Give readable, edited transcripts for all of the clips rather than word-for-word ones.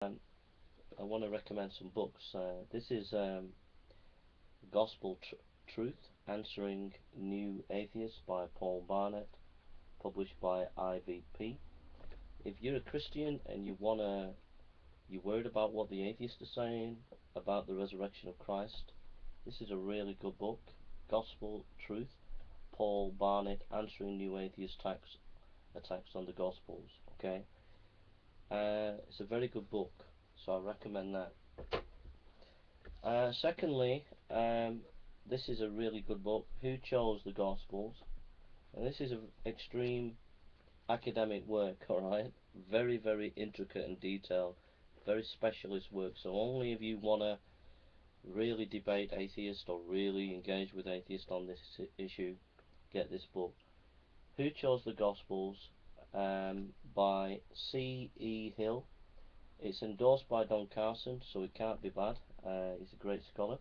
I want to recommend some books. This is Gospel Truth Answering New Atheists by Paul Barnett, published by IVP. If you're a Christian and you're worried about what the atheists are saying about the resurrection of Christ, this is a really good book. Gospel Truth, Paul Barnett Answering New Atheist Attacks on the Gospels. Okay, it's a very good book, so I recommend that. Secondly, this is a really good book, Who Chose the Gospels? And this is an extreme academic work, alright? Very, very intricate and detailed, very specialist work. So only if you want to really debate atheists or really engage with atheists on this issue, get this book. Who Chose the Gospels by C.E. Hill. It's endorsed by Don Carson, so it can't be bad. He's a great scholar.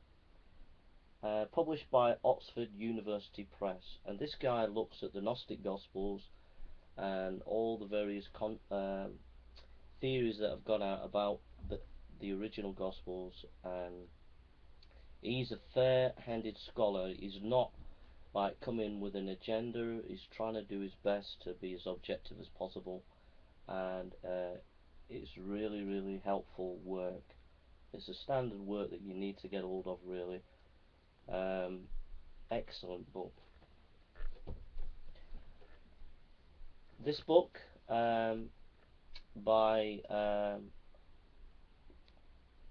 Published by Oxford University Press, and this guy looks at the Gnostic Gospels and all the various theories that have gone out about the original Gospels, and he's a fair-handed scholar. He's not like coming with an agenda. He's trying to do his best to be as objective as possible, and it's really, really helpful work. It's a standard work that you need to get hold of, really. Excellent book. This book by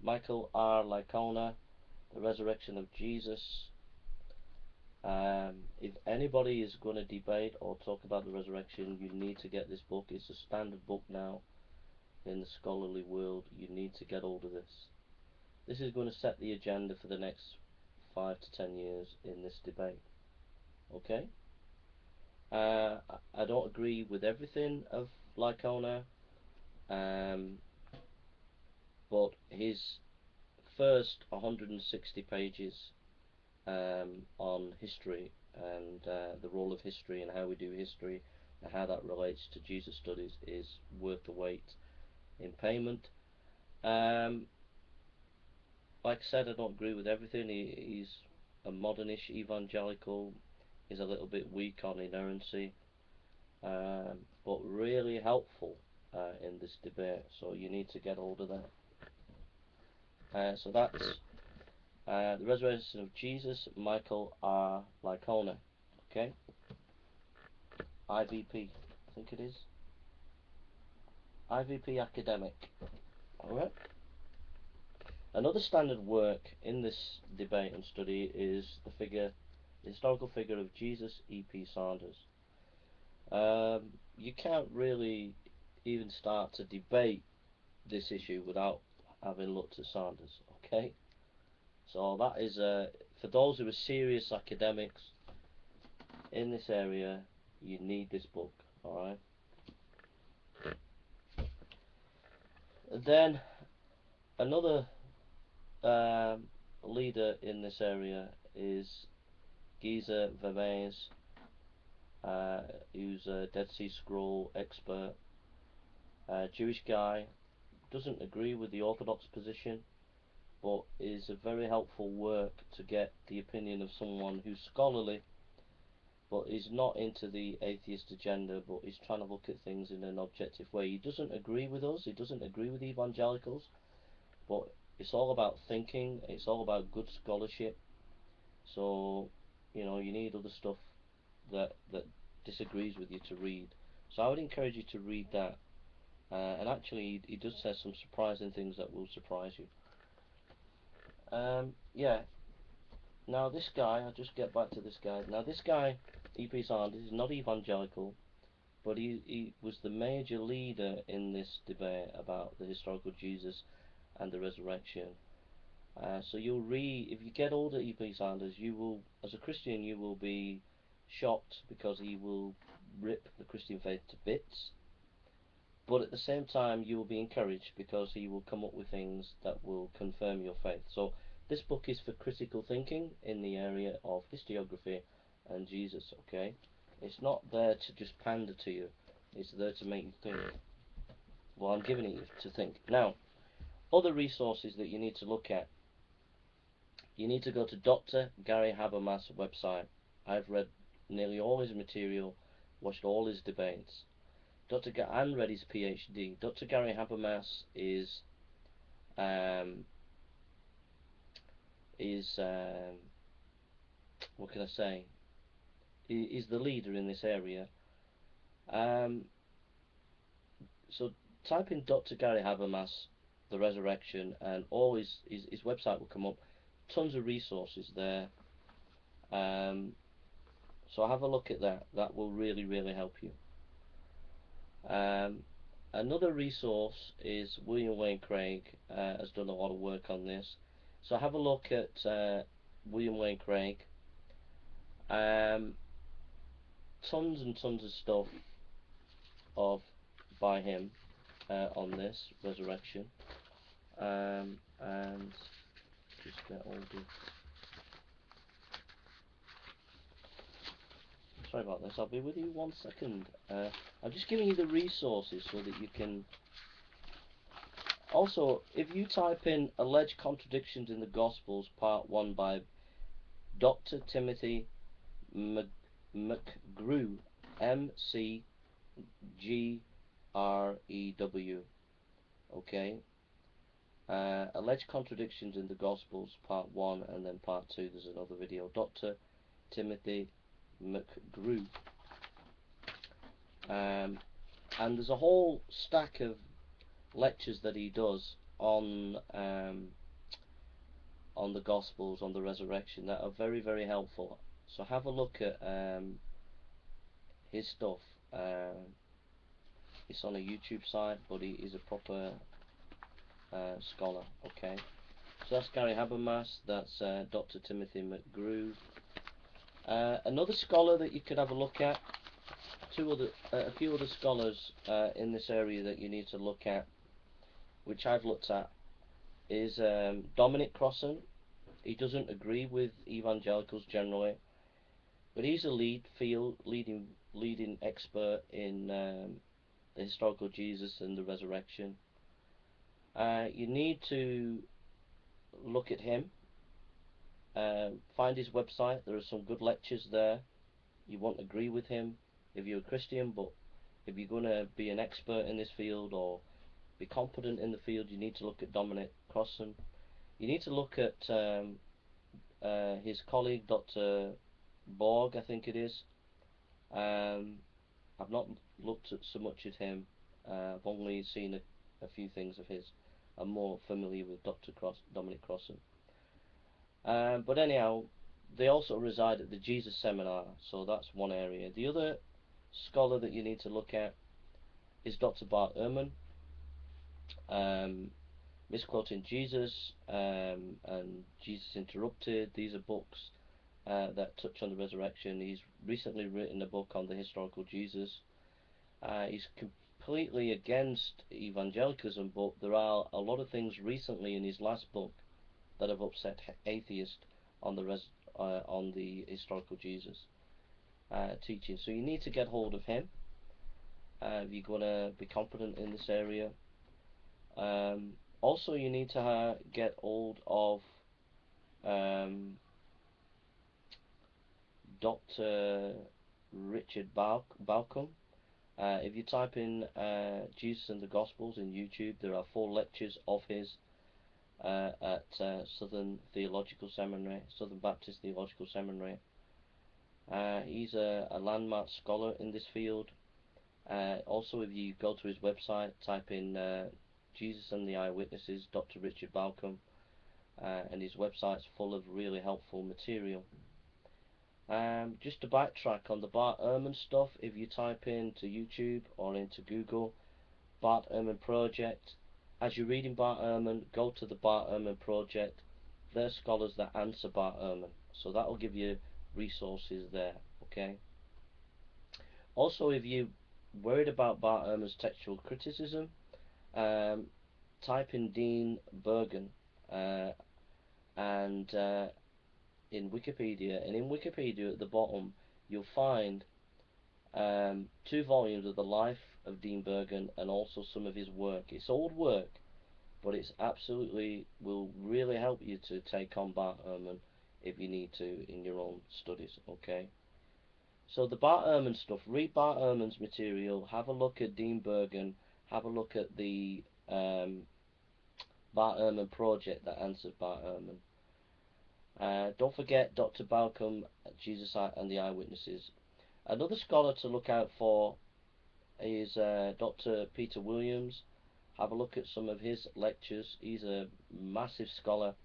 Michael R. Licona, The Resurrection of Jesus. If anybody is going to debate or talk about the resurrection, you need to get this book. It's a standard book now in the scholarly world. You need to get hold of this. This is going to set the agenda for the next 5 to 10 years in this debate. Okay? I don't agree with everything of Licona, but his first 160 pages on history and the role of history and how we do history and how that relates to Jesus studies is worth the wait in payment. Like I said, I don't agree with everything. He's a modernish evangelical. He's a little bit weak on inerrancy, but really helpful in this debate. So you need to get hold of that. So that's The Resurrection of Jesus, Michael R. Licona. Okay? IVP, I think it is. IVP Academic. Alright? Another standard work in this debate and study is the historical figure of Jesus E.P. Sanders. You can't really even start to debate this issue without having looked at Sanders. Okay? So that is, for those who are serious academics in this area, you need this book. Alright? Then another leader in this area is Gezer Vermes, who's a Dead Sea Scroll expert, Jewish guy, doesn't agree with the Orthodox position, but is a very helpful work to get the opinion of someone who's scholarly, but is not into the atheist agenda, but is trying to look at things in an objective way. He doesn't agree with us, he doesn't agree with evangelicals, but it's all about thinking, it's all about good scholarship. So, you need other stuff that disagrees with you to read. So I would encourage you to read that. And actually, he does say some surprising things that will surprise you. Yeah. Now this guy, I'll just get back to this guy. Now this guy, E.P. Sanders, is not evangelical, but he was the major leader in this debate about the historical Jesus and the resurrection. So you'll read, if you get older E.P. Sanders, you will, as a Christian, you will be shocked because he will rip the Christian faith to bits. But at the same time, you will be encouraged because he will come up with things that will confirm your faith. So this book is for critical thinking in the area of historiography and Jesus, okay? It's not there to just pander to you. It's there to make you think. Well, I'm giving it you to think. Now, Other resources that you need to look at. You need to go to Dr. Gary Habermas' website. I've read nearly all his material, watched all his debates. And read his PhD. Dr. Gary Habermas um, is what can I say? Is the leader in this area. Um, so type in Dr. Gary Habermas, the resurrection, and all his website will come up. Tons of resources there. Um, so have a look at that. That will really, really help you. Another resource is William Lane Craig has done a lot of work on this. So have a look at William Lane Craig. Tons and tons of stuff of by him on this resurrection. And just get all the. Sorry about this. I'll be with you 1 second. I'm just giving you the resources so that you can. Also, if you type in alleged contradictions in the Gospels, Part 1 by Dr. Timothy McGrew, McGrew, okay? Alleged contradictions in the Gospels, Part 1, and then Part 2, there's another video. Dr. Timothy McGrew. And there's a whole stack of lectures that he does on the Gospels, on the resurrection, that are very, very helpful. So have a look at his stuff. It's on a YouTube site, but he is a proper scholar. Okay, so that's Gary Habermas. That's Dr. Timothy McGrew. Another scholar that you could have a look at. A few other scholars in this area that you need to look at, which I've looked at, is Dominic Crossan. He doesn't agree with evangelicals generally, but he's a leading expert in the historical Jesus and the resurrection. You need to look at him. Find his website. There are some good lectures there. You won't agree with him if you're a Christian, but if you're going to be an expert in this field or be competent in the field, you need to look at Dominic Crossan. You need to look at his colleague, Dr. Borg, I think it is. I've not looked at so much at him. I've only seen a few things of his. I'm more familiar with Dominic Crossan. But anyhow, they also reside at the Jesus Seminar, so that's one area. The other scholar that you need to look at is Dr. Bart Ehrman, Misquoting Jesus and Jesus Interrupted. These are books that touch on the resurrection. He's recently written a book on the historical Jesus. He's completely against evangelicalism, but there are a lot of things recently in his last book that have upset atheists on the historical Jesus teaching. So you need to get hold of him if you're going to be confident in this area. Also, you need to get hold of Dr. Richard Balcom. If you type in Jesus and the Gospels in YouTube, there are 4 lectures of his at Southern Baptist Theological Seminary. He's a landmark scholar in this field. Also, if you go to his website, type in Jesus and the Eyewitnesses, Dr. Richard Balcom, and his website's full of really helpful material. Just to backtrack on the Bart Ehrman stuff, if you type into YouTube or into Google, Bart Ehrman Project, as you're reading Bart Ehrman, go to the Bart Ehrman Project. They're scholars that answer Bart Ehrman, so that will give you resources there. Okay. Also, if you're worried about Bart Ehrman's textual criticism, type in Dean Bergen and in Wikipedia, and in Wikipedia at the bottom you'll find 2 volumes of the life of Dean Bergen and also some of his work. It's old work, but it's absolutely will really help you to take on Bart Ehrman if you need to in your own studies. Okay. So the Bart Ehrman stuff, read Bart Ehrman's material, have a look at Dean Bergen, have a look at the Bart Ehrman project that answers Bart Ehrman. Don't forget Dr. Balcom, Jesus and the Eyewitnesses. Another scholar to look out for is Dr. Peter Williams. Have a look at some of his lectures. He's a massive scholar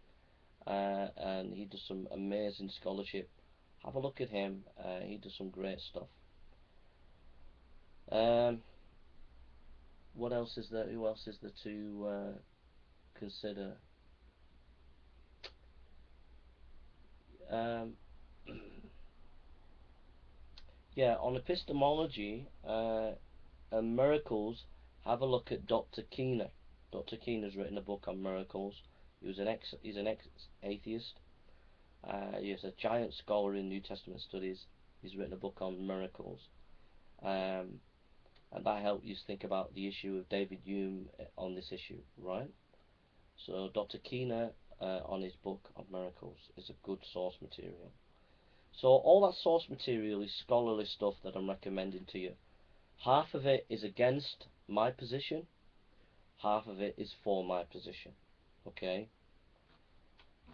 and he does some amazing scholarship. Have a look at him. He does some great stuff. What else is there? Who else is there to consider? Yeah, on epistemology and miracles, have a look at Dr. Keener. Dr. Keener's written a book on miracles. He's an ex-atheist. He's a giant scholar in New Testament studies. He's written a book on miracles, and that helps you think about the issue of David Hume on this issue, right? So Dr. Keener on his book on miracles is a good source material. So all that source material is scholarly stuff that I'm recommending to you. Half of it is against my position, half of it is for my position. Okay?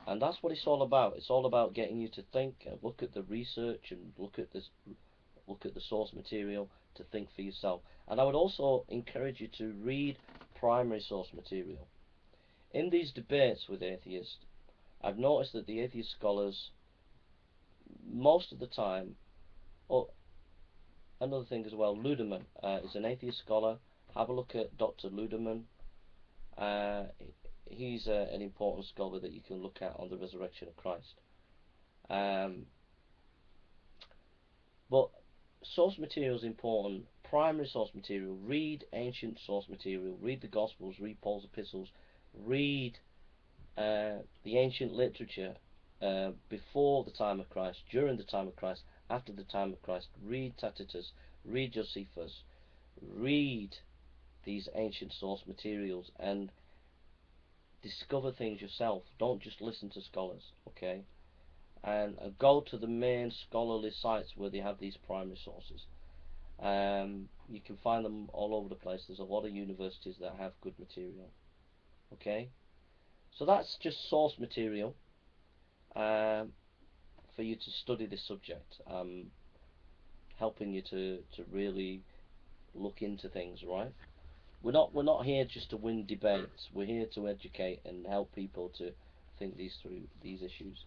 And that's what it's all about. It's all about getting you to think and look at the research and look at the source material to think for yourself. And I would also encourage you to read primary source material. In these debates with atheists, I've noticed that the atheist scholars, most of the time, oh, another thing as well, Ludemann is an atheist scholar. Have a look at Dr. Ludemann. He's an important scholar that you can look at on the resurrection of Christ. But source material is important. Primary source material. Read ancient source material. Read the Gospels. Read Paul's epistles. Read the ancient literature before the time of Christ, during the time of Christ, after the time of Christ. Read Tacitus. Read Josephus. Read these ancient source materials and discover things yourself. Don't just listen to scholars, okay? And go to the main scholarly sites where they have these primary sources. You can find them all over the place. There's a lot of universities that have good material, okay? So that's just source material for you to study this subject, helping you to really look into things, right? We're not here just to win debates. We're here to educate and help people to think through these issues.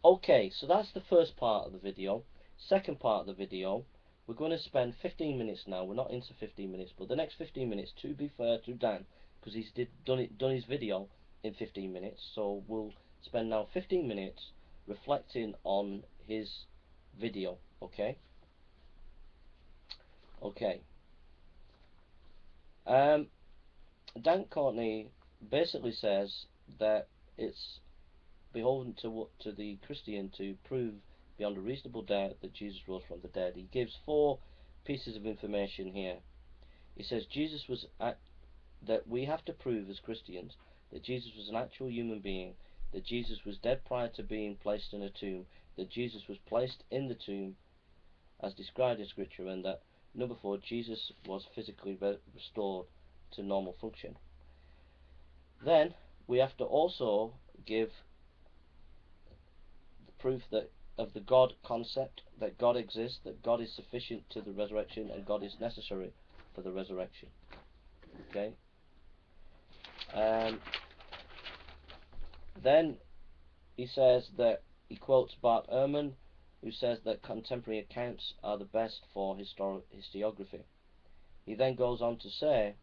Okay, so that's the first part of the video. Second part of the video, we're going to spend 15 minutes now. We're not into 15 minutes, but the next 15 minutes, to be fair to Dan, because he's done his video in 15 minutes, so we'll spend now 15 minutes reflecting on his video. Okay. Okay. Dan Courtney basically says that it's beholden to the Christian to prove beyond a reasonable doubt that Jesus rose from the dead. He gives 4 pieces of information here. He says Jesus was that we have to prove as Christians that Jesus was an actual human being, that Jesus was dead prior to being placed in a tomb, that Jesus was placed in the tomb as described in Scripture, and that number 4, Jesus was physically restored to normal function. Then we have to also give the proof that of the God concept, that God exists, that God is sufficient to the resurrection, and God is necessary for the resurrection. Okay. Then he says that he quotes Bart Ehrman, who says that contemporary accounts are the best for historiography. He then goes on to say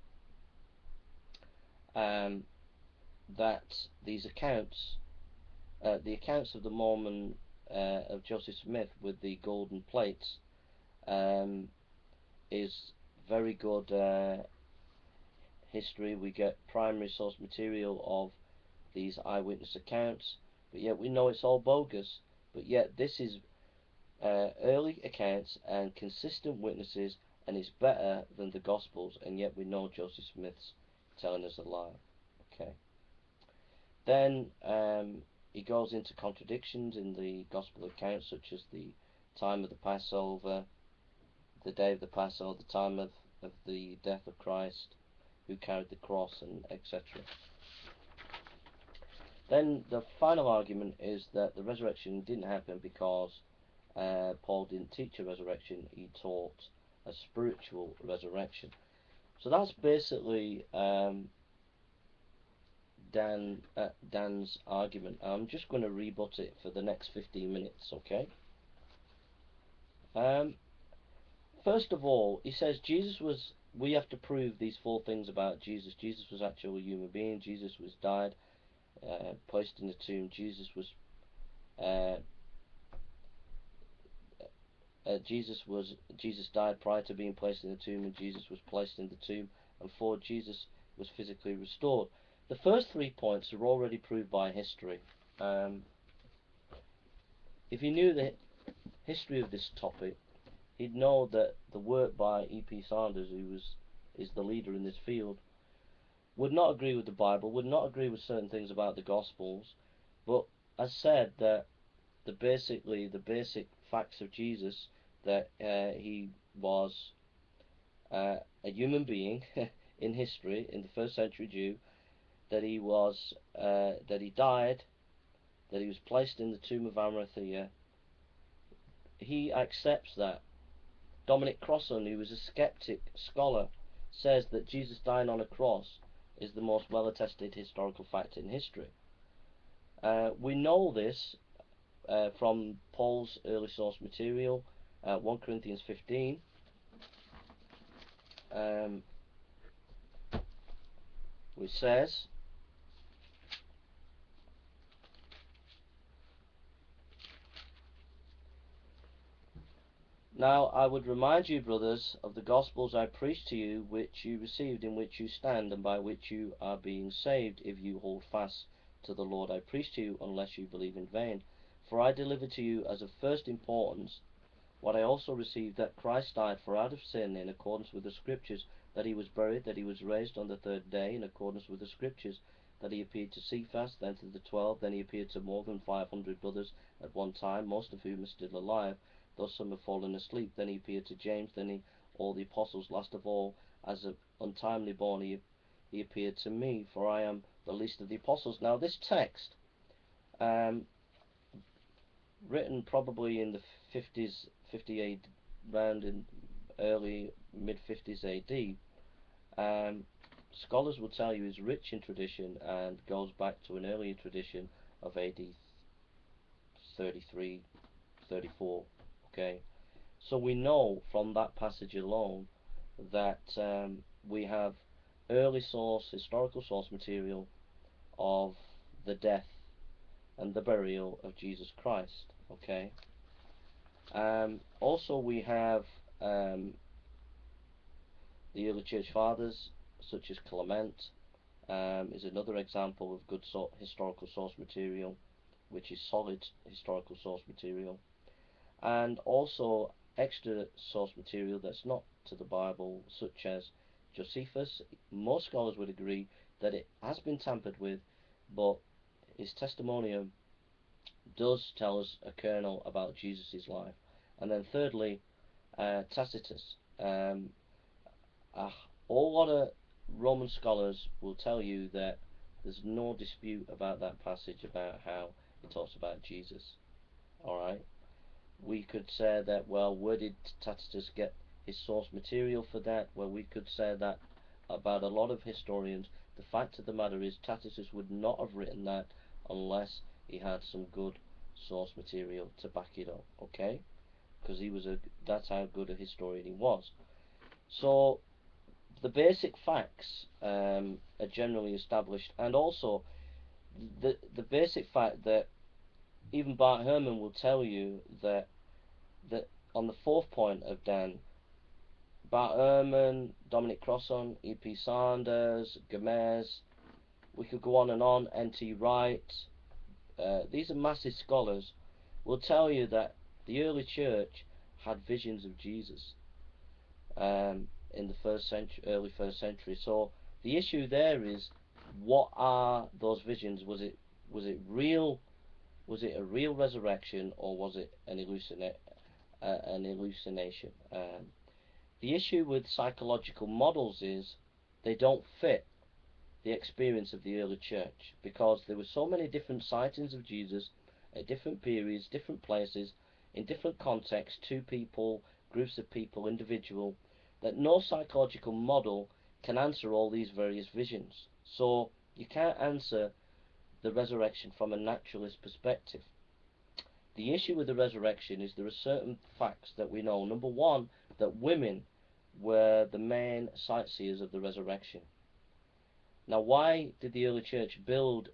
that these accounts, the accounts of the Mormon of Joseph Smith with the golden plates, is very good history. We get primary source material of these eyewitness accounts, but yet we know it's all bogus. But yet this is early accounts and consistent witnesses, and it's better than the Gospels, and yet we know Joseph Smith's telling us a lie. Okay. Then he goes into contradictions in the Gospel accounts, such as the time of the Passover, the day of the Passover, the time of the death of Christ, who carried the cross, and etc. Then the final argument is that the resurrection didn't happen because Paul didn't teach a resurrection, he taught a spiritual resurrection. So that's basically Dan's argument. I'm just going to rebut it for the next 15 minutes, okay? First of all, he says we have to prove these 4 things about Jesus. Jesus was actually a human being, Jesus was died, placed in the tomb, Jesus died prior to being placed in the tomb, and Jesus was placed in the tomb, and 4, Jesus was physically restored. The first 3 points are already proved by history. If you knew the history of this topic, he'd know that the work by E.P. Sanders, who is the leader in this field, would not agree with the Bible, would not agree with certain things about the Gospels, but has said that the basic facts of Jesus, that he was a human being in history, in the first century Jew, that he died, that he was placed in the tomb of Arimathea. He accepts that. Dominic Crossan, who was a skeptic scholar, says that Jesus dying on a cross is the most well-attested historical fact in history. We know this from Paul's early source material, 1 Corinthians 15, which says, "Now I would remind you, brothers, of the Gospels I preached to you, which you received, in which you stand, and by which you are being saved, if you hold fast to the Lord I preached to you, unless you believe in vain. For I delivered to you as of first importance what I also received, that Christ died for out of sin in accordance with the Scriptures, that he was buried, that he was raised on the 3rd day in accordance with the Scriptures, that he appeared to Cephas, then to the 12, then he appeared to more than 500 brothers at one time, most of whom are still alive, though some have fallen asleep. Then he appeared to James, then all the apostles. Last of all, as an untimely born, he appeared to me, for I am the least of the apostles." Now this text, written probably in the 50s, 58, round in early mid-50s AD, scholars will tell you is rich in tradition and goes back to an earlier tradition of AD 33, 34. Okay, so we know from that passage alone that we have early historical source material of the death and the burial of Jesus Christ. Okay. Also, we have the early church fathers, such as Clement, is another example of good historical source material, which is solid historical source material, and also extra source material that's not to the Bible, such as Josephus. Most scholars would agree that it has been tampered with, but his testimonium does tell us a kernel about Jesus' life. And then thirdly, Tacitus. A whole lot of Roman scholars will tell you that there's no dispute about that passage, about how it talks about Jesus. Alright? We could say that, well, where did Tacitus get his source material for that? Well, we could say that about a lot of historians. The fact of the matter is, Tacitus would not have written that unless he had some good source material to back it up, okay? Because that's how good a historian he was. So the basic facts are generally established, and also the basic fact that even Bart Ehrman will tell you that on the 4th point of Dan, Bart Ehrman, Dominic Crossan, E.P. Sanders, Gomez, we could go on, N.T. Wright, these are massive scholars, will tell you that the early church had visions of Jesus in the early first century. So the issue there is what are those visions? Was it real? Was it a real resurrection, or was it an hallucination? The issue with psychological models is they don't fit the experience of the early church, because there were so many different sightings of Jesus at different periods, different places, in different contexts, to people, groups of people, individual, that no psychological model can answer all these various visions. So you can't answer the resurrection from a naturalist perspective. The issue with the resurrection is there are certain facts that we know. Number one, that women were the main sightseers of the resurrection. Now, why did the early church build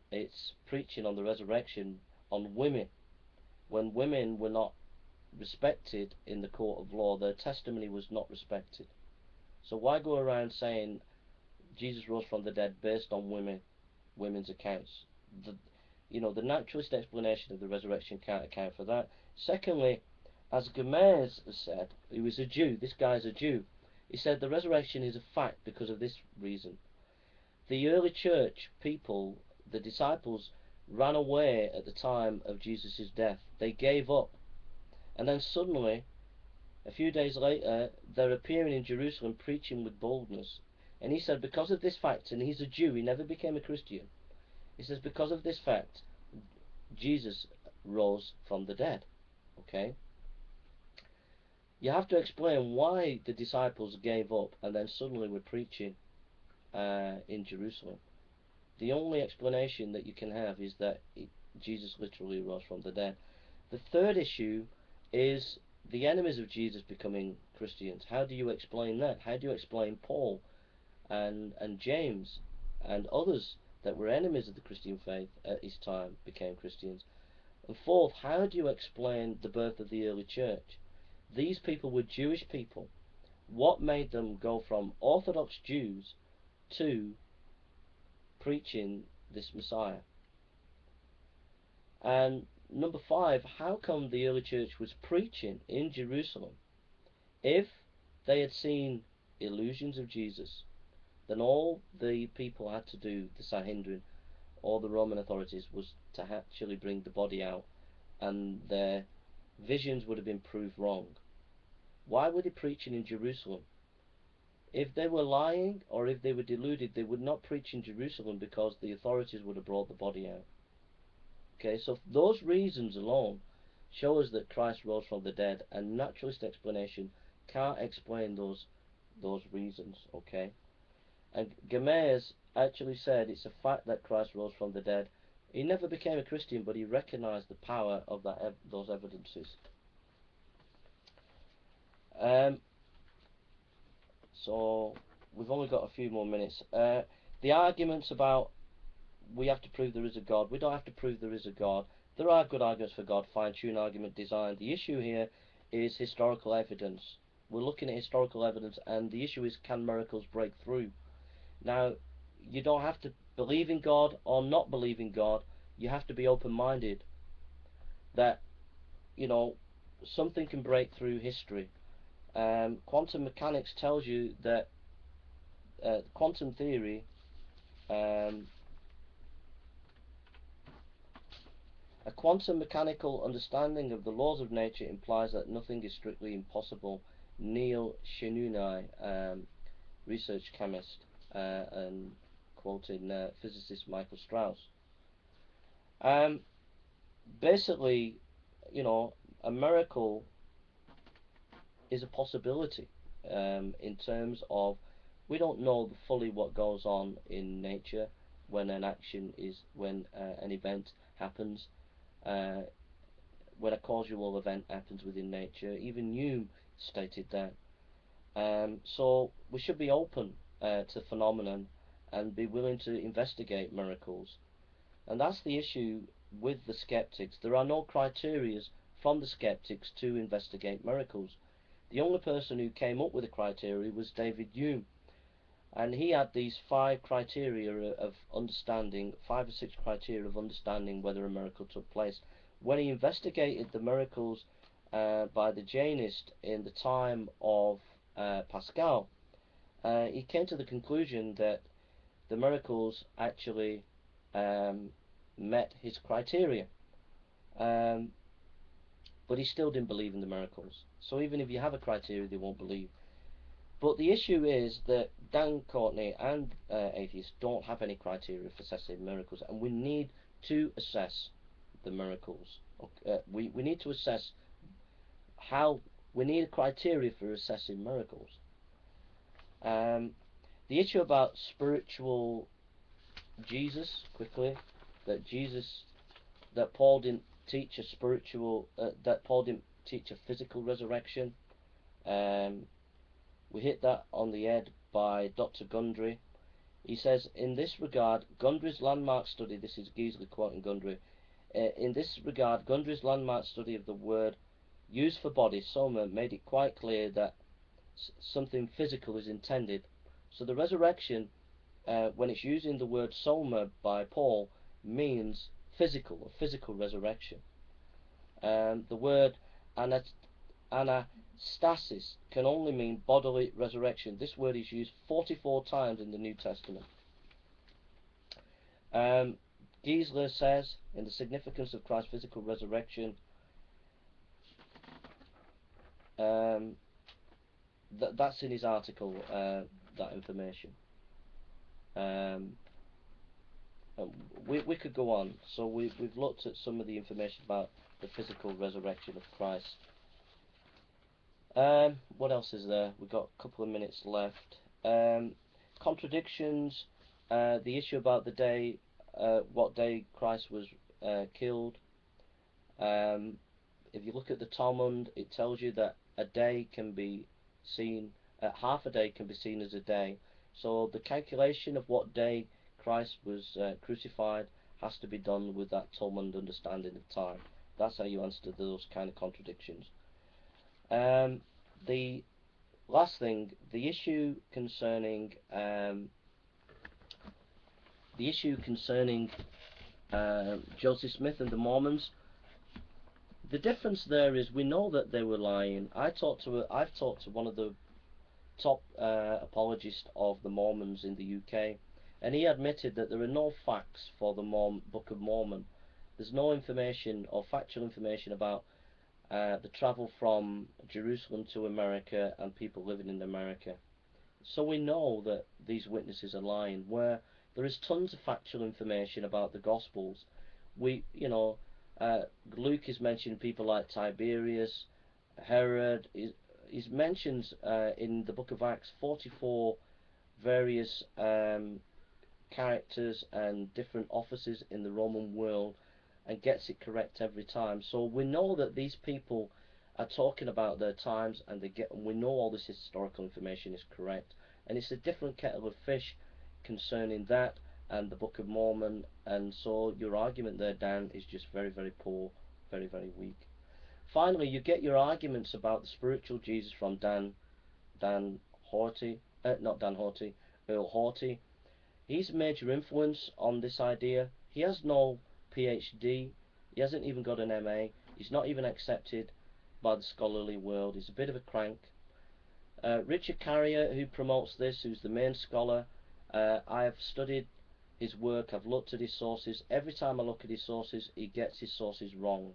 its preaching on the resurrection on women, when women were not respected in the court of law? Their testimony was not respected. So why go around saying Jesus rose from the dead based on women's accounts? The naturalist explanation of the resurrection can't account for that. Secondly, as Gomez has said, who is a Jew, this guy's a Jew, he said the resurrection is a fact because of this reason. The early church people, the disciples, ran away at the time of Jesus' death. They gave up. And then suddenly, a few days later, they're appearing in Jerusalem preaching with boldness. And he said, because of this fact, and he's a Jew, he never became a Christian. He says, because of this fact, Jesus rose from the dead. Okay? You have to explain why the disciples gave up and then suddenly were preaching in Jerusalem. The only explanation that you can have is that Jesus literally rose from the dead. The third issue is the enemies of Jesus becoming Christians. How do you explain that? How do you explain Paul and James and others that were enemies of the Christian faith at his time became Christians? And fourth, how do you explain the birth of the early church? These people were Jewish people. What made them go from Orthodox Jews to preaching this Messiah? And number five, how come the early church was preaching in Jerusalem? If they had seen illusions of Jesus, then all the people had to do, the Sanhedrin, or the Roman authorities, was to actually bring the body out, and their visions would have been proved wrong. Why were they preaching in Jerusalem? If they were lying, or if they were deluded, they would not preach in Jerusalem, because the authorities would have brought the body out. Okay, so those reasons alone show us that Christ rose from the dead, and naturalist explanation can't explain those reasons. Okay, and Gomez actually said it's a fact that Christ rose from the dead. He never became a Christian, but he recognized the power of those evidences. So we've only got a few more minutes. The arguments about we have to prove there is a God. We don't have to prove there is a God. There are good arguments for God, fine-tuned argument design. The issue here is historical evidence. We're looking at historical evidence, and the issue is, can miracles break through? Now, you don't have to believe in God or not believe in God. You have to be open-minded that, something can break through history. Quantum mechanics tells you that quantum theory, a quantum mechanical understanding of the laws of nature implies that nothing is strictly impossible. Neil Shenunai, research chemist, and quoting physicist Michael Strauss. Basically, a miracle is a possibility in terms of we don't know fully what goes on in nature when an event happens. When a causal event happens within nature, even Hume stated that. So we should be open to phenomenon and be willing to investigate miracles. And that's the issue with the skeptics. There are no criteria from the skeptics to investigate miracles. The only person who came up with a criteria was David Hume. And he had these 5 criteria of understanding, 5 or 6 criteria of understanding whether a miracle took place. When he investigated the miracles by the Jainists in the time of Pascal, he came to the conclusion that the miracles actually met his criteria. Um, but he still didn't believe in the miracles. So even if you have a criteria, they won't believe. But the issue is that Dan Courtney and atheists don't have any criteria for assessing miracles, and we need to assess the miracles. We need to assess how, we need a criteria for assessing miracles. The issue about spiritual Jesus, quickly, that Jesus, that Paul didn't teach a spiritual, that Paul didn't teach a physical resurrection. We hit that on the head by Dr. Gundry. He says, in this regard, Gundry's landmark study, this is Giesler quoting Gundry, in this regard, Gundry's landmark study of the word used for body, soma, made it quite clear that something physical is intended. So the resurrection, when it's using the word soma by Paul, means physical, a physical resurrection. The word anastasis can only mean bodily resurrection. This word is used 44 times in the New Testament. Giesler says, in the significance of Christ's physical resurrection, that's in his article, that information. We could go on. So we've looked at some of the information about the physical resurrection of Christ. What else is there? We've got a couple of minutes left. Contradictions. The issue about the day, what day Christ was killed. If you look at the Talmud, it tells you that a day can be seen, half a day can be seen as a day. So the calculation of what day Christ was crucified has to be done with that Talmud understanding of time. That's how you answer those kind of contradictions. The last thing, the issue concerning Joseph Smith and the Mormons. The difference there is we know that they were lying. I've talked to one of the top apologists of the Mormons in the UK, and he admitted that there are no facts for the Book of Mormon. There's no information or factual information about the travel from Jerusalem to America and people living in America. So we know that these witnesses are lying, where there is tons of factual information about the Gospels. Luke is mentioning people like Tiberius, Herod. He's mentioned in the book of Acts 44 various characters and different offices in the Roman world, and gets it correct every time. So we know that these people are talking about their times, and we know all this historical information is correct. And it's a different kettle of fish concerning that and the Book of Mormon. And so your argument there, Dan, is just very, very poor, very, very weak. Finally, you get your arguments about the spiritual Jesus from Earl Horty. He's a major influence on this idea. He has no PhD. He hasn't even got an MA. He's not even accepted by the scholarly world. He's a bit of a crank. Richard Carrier, who promotes this, who's the main scholar, I have studied his work. I've looked at his sources. Every time I look at his sources, he gets his sources wrong.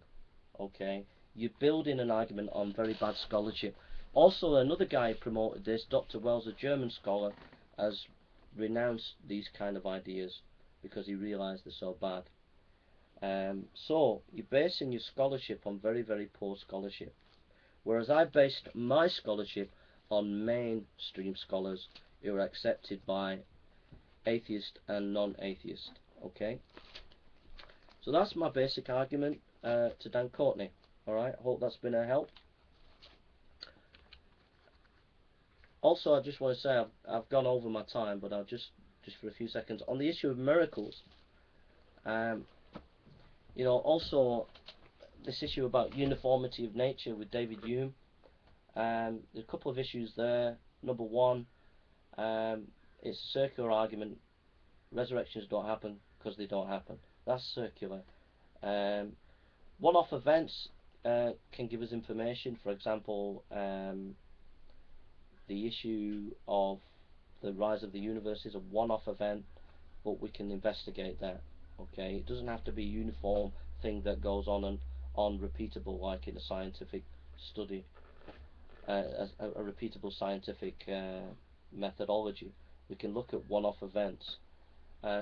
Okay, you're building an argument on very bad scholarship. Also, another guy who promoted this, Dr. Wells, a German scholar, has renounced these kind of ideas because he realized they're so bad. So you're basing your scholarship on very, very poor scholarship, whereas I based my scholarship on mainstream scholars who are accepted by atheist and non-atheist. Okay, so that's my basic argument to Dan Courtney. Alright, hope that's been a help. Also, I just want to say I've gone over my time, but I'll just for a few seconds on the issue of miracles. Also this issue about uniformity of nature with David Hume. There's a couple of issues there. Number one, it's a circular argument. Resurrections don't happen because they don't happen. That's circular. One-off events can give us information. For example, the issue of the rise of the universe is a one-off event. but we can investigate that. Okay, it doesn't have to be a uniform thing that goes on and on repeatable like in a scientific study, a repeatable scientific methodology. We can look at one-off events.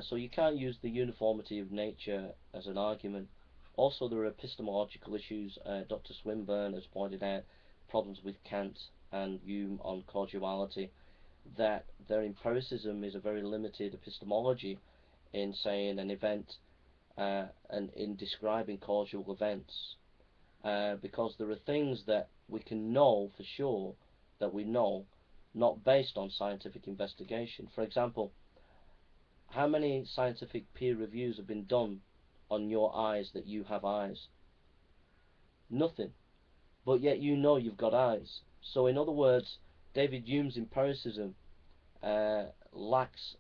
So you can't use the uniformity of nature as an argument. Also, there are epistemological issues. Dr. Swinburne has pointed out problems with Kant and Hume on causality, that their empiricism is a very limited epistemology in saying an event and in describing causal events, because there are things that we can know for sure that we know, not based on scientific investigation. For example, how many scientific peer reviews have been done on your eyes that you have eyes? Nothing. But yet you know you've got eyes. So in other words, David Hume's empiricism lacks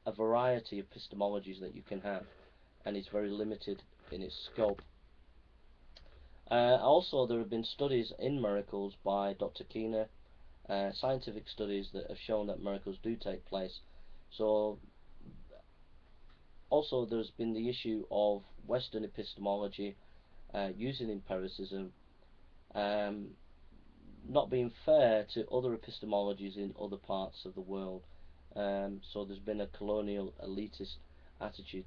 a variety of epistemologies that you can have, and it's very limited in its scope. Also, there have been studies in miracles by Dr. Keener, scientific studies that have shown that miracles do take place. So also there's been the issue of Western epistemology using empiricism not being fair to other epistemologies in other parts of the world. So there's been a colonial elitist attitude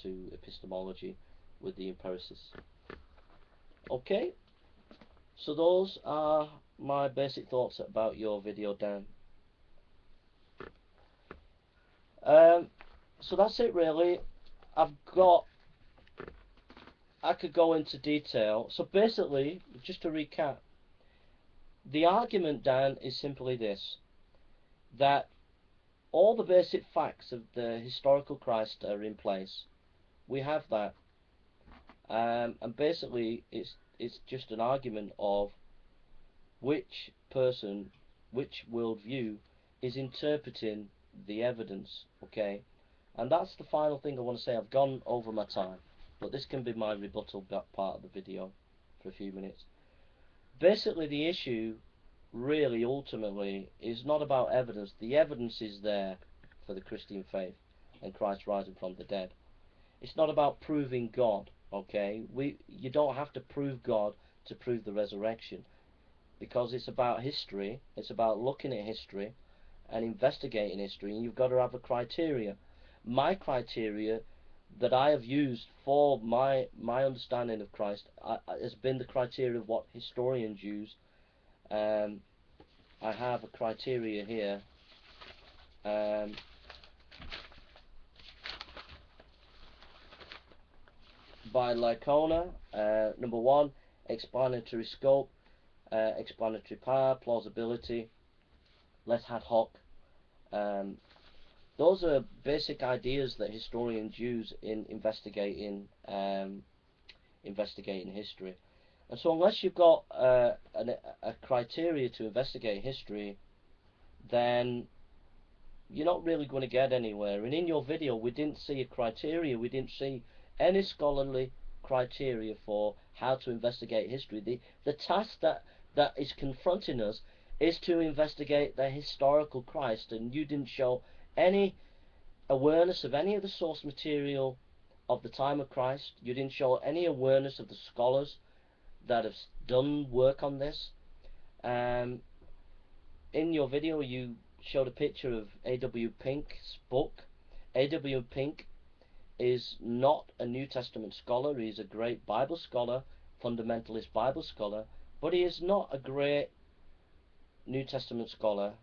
to epistemology with the empiricists. Okay, so those are my basic thoughts about your video, Dan. So that's it really. I could go into detail. So basically, just to recap, the argument, Dan, is simply this: that all the basic facts of the historical Christ are in place. We have that. And basically it's just an argument of which person, which worldview is interpreting the evidence, okay? And that's the final thing I want to say. I've gone over my time, but this can be my rebuttal part of the video for a few minutes. Basically, the issue really ultimately is not about evidence. The evidence is there for the Christian faith and Christ rising from the dead. It's not about proving God, okay? You don't have to prove God to prove the resurrection, because it's about history. It's about looking at history and investigating history, and you've got to have a criteria. My criteria that I have used for my understanding of Christ has been the criteria of what historians use. I have a criteria here. By Licona, number 1, explanatory scope, explanatory power, plausibility, less ad hoc. Those are basic ideas that historians use in investigating history. And so unless you've got a criteria to investigate history, then you're not really going to get anywhere. And in your video, we didn't see a criteria. We didn't see any scholarly criteria for how to investigate history. The task that is confronting us is to investigate the historical Christ, and you didn't show any awareness of any of the source material of the time of Christ. You didn't show any awareness of the scholars that have done work on this. In your video, you showed a picture of A.W. Pink's book. A.W. Pink is not a New Testament scholar. He's a great Bible scholar, fundamentalist Bible scholar, but he is not a great New Testament scholar.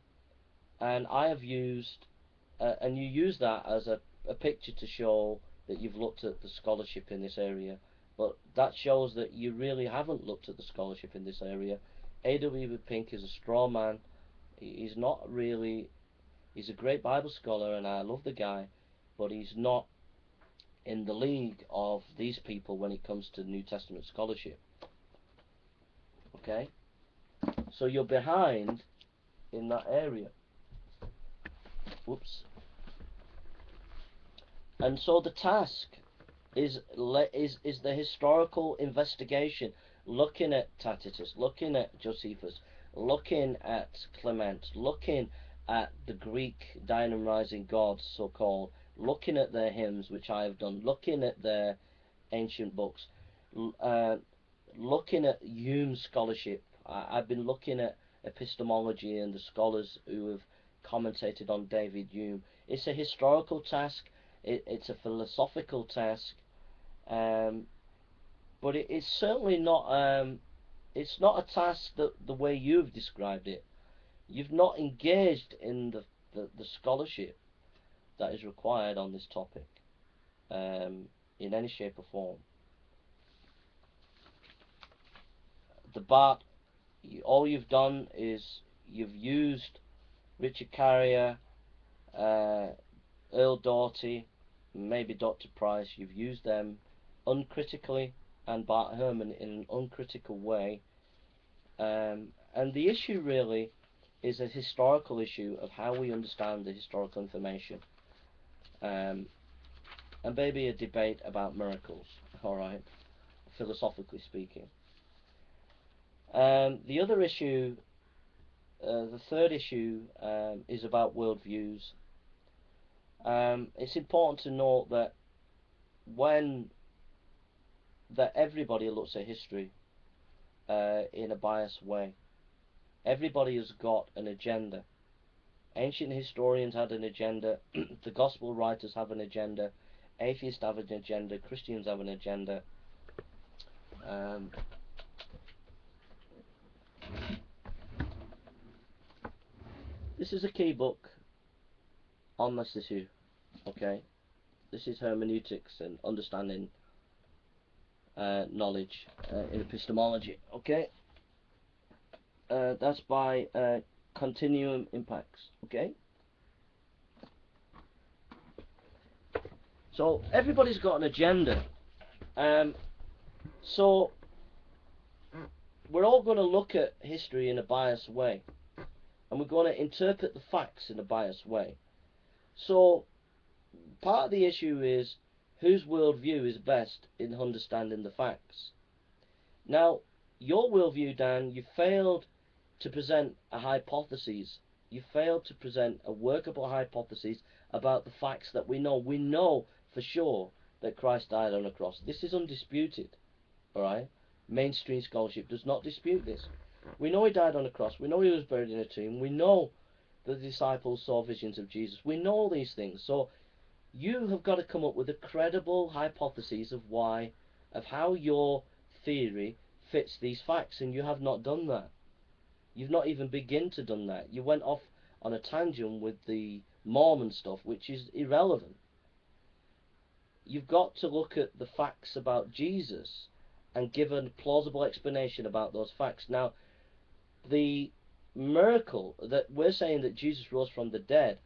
And I have used, and you use that as a picture to show that you've looked at the scholarship in this area, but that shows that you really haven't looked at the scholarship in this area. A.W. Pink is a straw man. He's not really, he's a great Bible scholar and I love the guy, but he's not in the league of these people when it comes to New Testament scholarship. Okay? So you're behind in that area. Whoops. And so the task is the historical investigation, looking at Tacitus, looking at Josephus, looking at Clement, looking at the Greek dynamizing gods, so-called, looking at their hymns, which I have done, looking at their ancient books, looking at Hume's scholarship. I've been looking at epistemology and the scholars who have commentated on David Hume. It's a historical task, it's a philosophical task, um, but it's certainly not. It's not a task that the way you've described it. You've not engaged in the scholarship that is required on this topic in any shape or form. The Bart, all you've done is you've used Richard Carrier, Earl Doughty, maybe Dr. Price. You've used them uncritically, and Bart Ehrman in an uncritical way. And the issue really is a historical issue of how we understand the historical information, and maybe a debate about miracles. All right, philosophically speaking. The other issue, the third issue, is about worldviews. It's important to note that everybody looks at history in a biased way. Everybody has got an agenda. Ancient historians had an agenda. The gospel writers have an agenda. Atheists have an agenda. Christians have an agenda. This is a key book on this issue. Okay, this is hermeneutics and understanding knowledge in epistemology. Okay, that's by Continuum Impacts. Okay, so everybody's got an agenda. So we're all going to look at history in a biased way, and we're going to interpret the facts in a biased way. So part of the issue is whose worldview is best in understanding the facts. Now, your worldview, Dan, you failed to present a hypothesis. You failed to present a workable hypothesis about the facts that we know. We know for sure that Christ died on a cross. This is undisputed. Alright? Mainstream scholarship does not dispute this. We know he died on a cross. We know he was buried in a tomb. We know the disciples saw visions of Jesus. We know all these things. So you have got to come up with a credible hypothesis of how your theory fits these facts, and you have not done that. You've not even begun to done that. You went off on a tangent with the Mormon stuff, which is irrelevant. You've got to look at the facts about Jesus and give a plausible explanation about those facts. Now, the miracle that we're saying that Jesus rose from the dead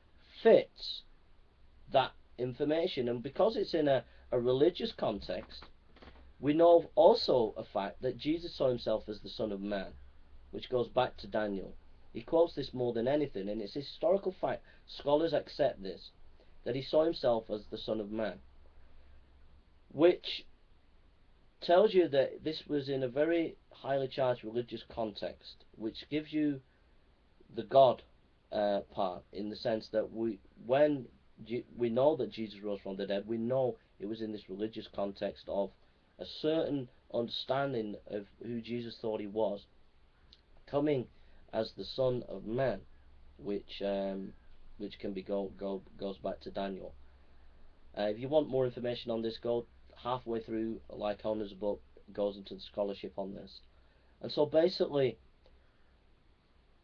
fits that information, and because it's in a religious context, we know also a fact that Jesus saw himself as the Son of Man, which goes back to Daniel. He quotes this more than anything, and it's a historical fact. Scholars accept this, that he saw himself as the Son of Man, which tells you that this was in a very highly charged religious context, which gives you the God part, in the sense that when we know that Jesus rose from the dead, we know it was in this religious context of a certain understanding of who Jesus thought he was, coming as the Son of Man, which can be goes back to Daniel. If you want more information on this, go halfway through Lycona's book, goes into the scholarship on this. And so basically,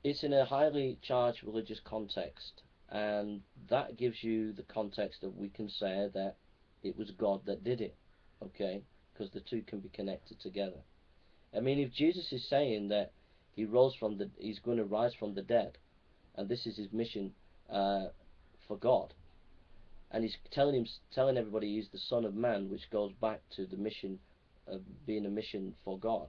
it's in a highly charged religious context, and that gives you the context that we can say that it was God that did it, okay? Because the two can be connected together. I mean, if Jesus is saying that he's going to rise from the dead, and this is his mission for God, and he's telling everybody he's the Son of Man, which goes back to the mission of being a mission for God,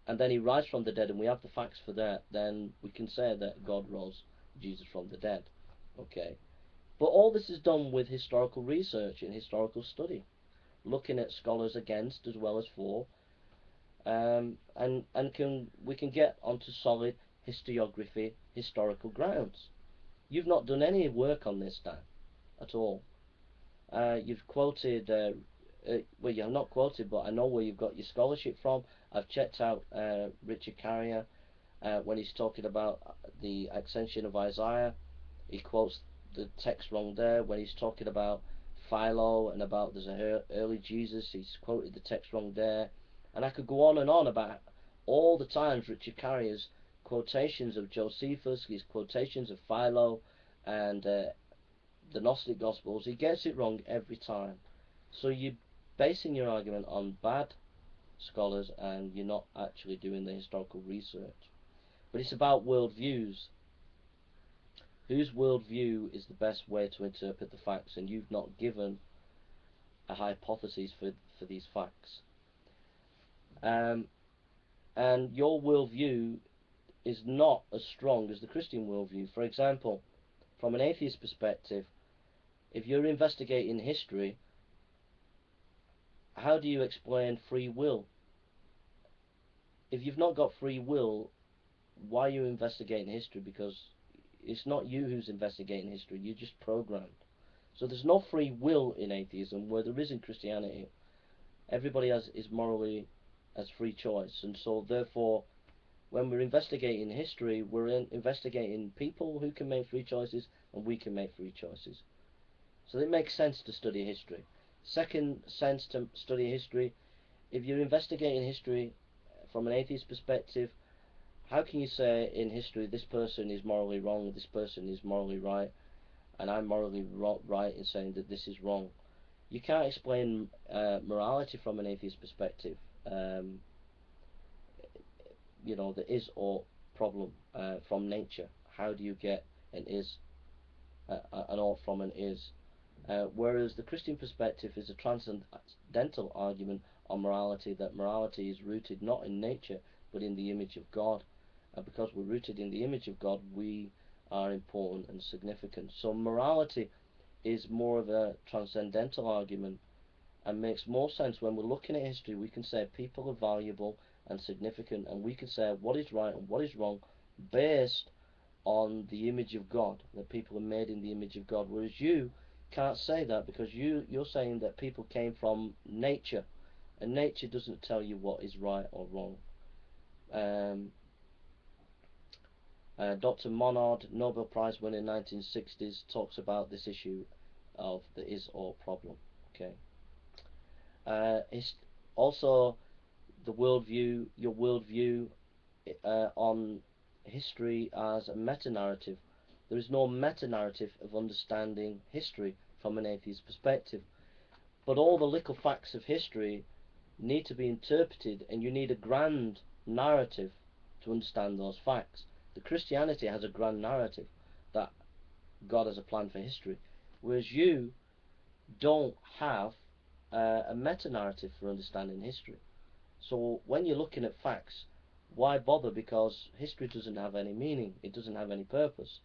and then he rises from the dead, and we have the facts for that, then we can say that God rose Jesus from the dead. Okay, but all this is done with historical research and historical study, looking at scholars against as well as for, and we can get onto solid historiography, historical grounds. You've not done any work on this, Dan, at all. You've quoted, well, you've not quoted, but I know where you've got your scholarship from. I've checked out Richard Carrier when he's talking about the ascension of Isaiah. He quotes the text wrong there. When he's talking about Philo and about there's a early Jesus, he's quoted the text wrong there. And I could go on and on about all the times Richard Carrier's quotations of Josephus, his quotations of Philo, and the Gnostic Gospels. He gets it wrong every time. So you're basing your argument on bad scholars and you're not actually doing the historical research. But it's about worldviews. Whose worldview is the best way to interpret the facts? And you've not given a hypothesis for these facts. And your worldview is not as strong as the Christian worldview. For example, from an atheist perspective, if you're investigating history, how do you explain free will? If you've not got free will, why are you investigating history? Because it's not you who's investigating history, you're just programmed. So there's no free will in atheism, where there is in Christianity. Everybody is morally has free choice, and so therefore, when we're investigating history, we're investigating people who can make free choices, and we can make free choices. So it makes sense to study history. Second sense to study history, if you're investigating history from an atheist perspective, how can you say in history this person is morally wrong, this person is morally right, and I'm morally right in saying that this is wrong? You can't explain morality from an atheist perspective. You know, the is or problem from nature. How do you get an is, an ought from an is? Whereas the Christian perspective is a transcendental argument on morality, that morality is rooted not in nature but in the image of God. And because we're rooted in the image of God, we are important and significant. So morality is more of a transcendental argument and makes more sense when we're looking at history. We can say people are valuable and significant, and we can say what is right and what is wrong based on the image of God, that people are made in the image of God. Whereas you can't say that, because you're saying that people came from nature, and nature doesn't tell you what is right or wrong. Dr. Monod, Nobel Prize winner in 1960s, talks about this issue of the is or problem. Okay. It's also the worldview, your worldview on history as a meta-narrative. There is no meta-narrative of understanding history from an atheist perspective. But all the little facts of history need to be interpreted, and you need a grand narrative to understand those facts. The Christianity has a grand narrative that God has a plan for history, whereas you don't have a meta-narrative for understanding history. So when you're looking at facts, why bother? Because history doesn't have any meaning, it doesn't have any purpose.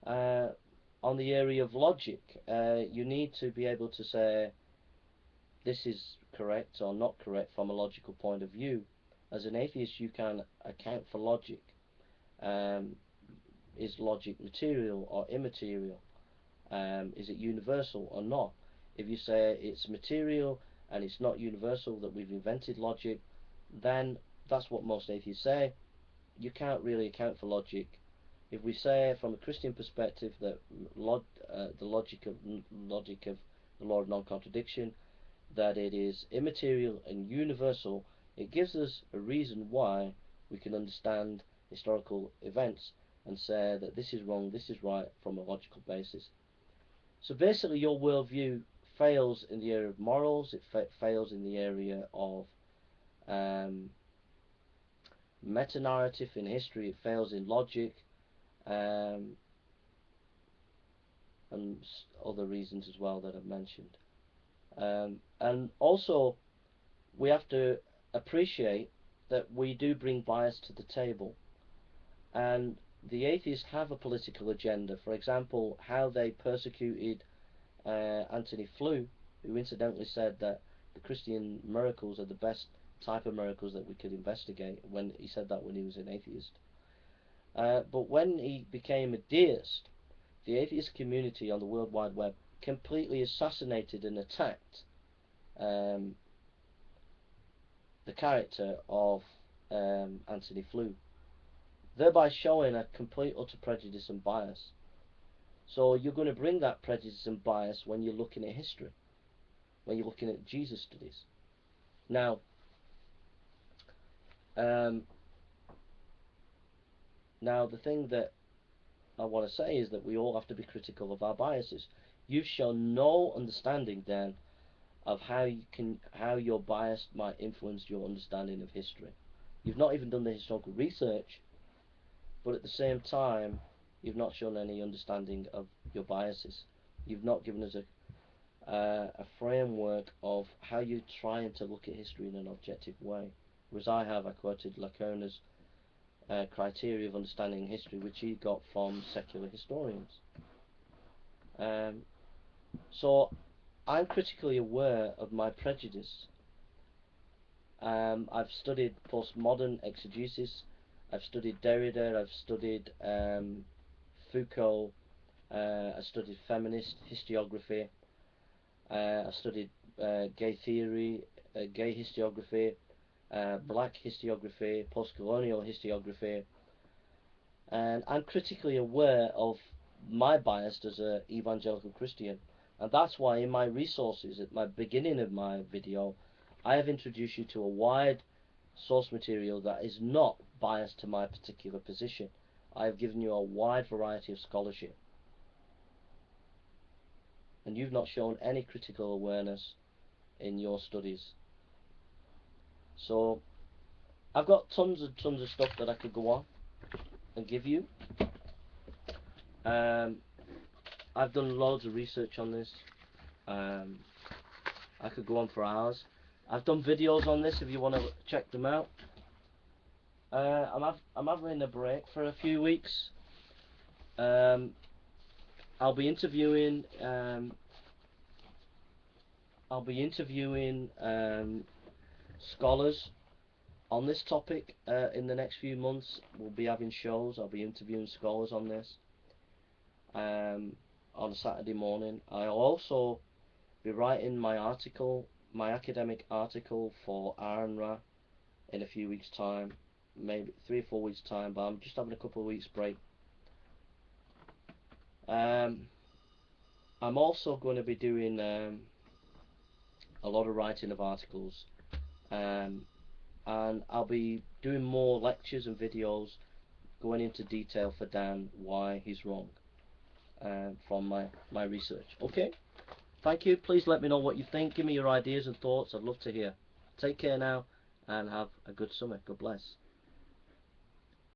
On the area of logic, you need to be able to say this is correct or not correct from a logical point of view. As an atheist, you can account for logic. Is logic material or immaterial? Is it universal or not? If you say it's material and it's not universal, that we've invented logic, then that's what most atheists say. You can't really account for logic. If we say from a Christian perspective that the logic of the law of non-contradiction, that it is immaterial and universal, it gives us a reason why we can understand historical events and say that this is wrong, this is right from a logical basis. So basically your worldview fails in the area of morals, it fails in the area of meta-narrative in history, it fails in logic, and other reasons as well that I've mentioned. And also, we have to appreciate that we do bring bias to the table, and the atheists have a political agenda. For example, how they persecuted Antony Flew, who incidentally said that the Christian miracles are the best type of miracles that we could investigate. When he said that when he was an atheist, but when he became a deist, the atheist community on the World Wide Web completely assassinated and attacked the character of Anthony Flew, thereby showing a complete utter prejudice and bias. So you're going to bring that prejudice and bias when you're looking at history, when you're looking at Jesus studies. Now, the thing that I want to say is that we all have to be critical of our biases. You've shown no understanding then of how your bias might influence your understanding of history. You've not even done the historical research, but at the same time, you've not shown any understanding of your biases. You've not given us a framework of how you're trying to look at history in an objective way. Whereas I quoted Lacona's criteria of understanding history, which he got from secular historians. So I'm critically aware of my prejudice. I've studied postmodern exegesis, I've studied Derrida, I've studied Foucault, I studied feminist historiography, I studied gay theory, gay historiography, black historiography, post-colonial historiography, and I'm critically aware of my bias as an evangelical Christian, and that's why in my resources at my beginning of my video I have introduced you to a wide source material that is not biased to my particular position. I have given you a wide variety of scholarship, and you've not shown any critical awareness in your studies. So I've got tons of stuff that I could go on and give you. I've done loads of research on this. I could go on for hours. I've done videos on this if you want to check them out. I'm having a break for a few weeks. I'll be interviewing scholars on this topic in the next few months. We'll be having shows. I'll be interviewing scholars on this on a Saturday morning. I'll also be writing my academic article for ARNRA in a few weeks' time, maybe 3 or 4 weeks' time, but I'm just having a couple of weeks' break. I'm also going to be doing a lot of writing of articles, and I'll be doing more lectures and videos going into detail for Dan why he's wrong from my research. Okay, thank you. Please let me know what you think. Give me your ideas and thoughts. I'd love to hear. Take care now and have a good summer. God bless.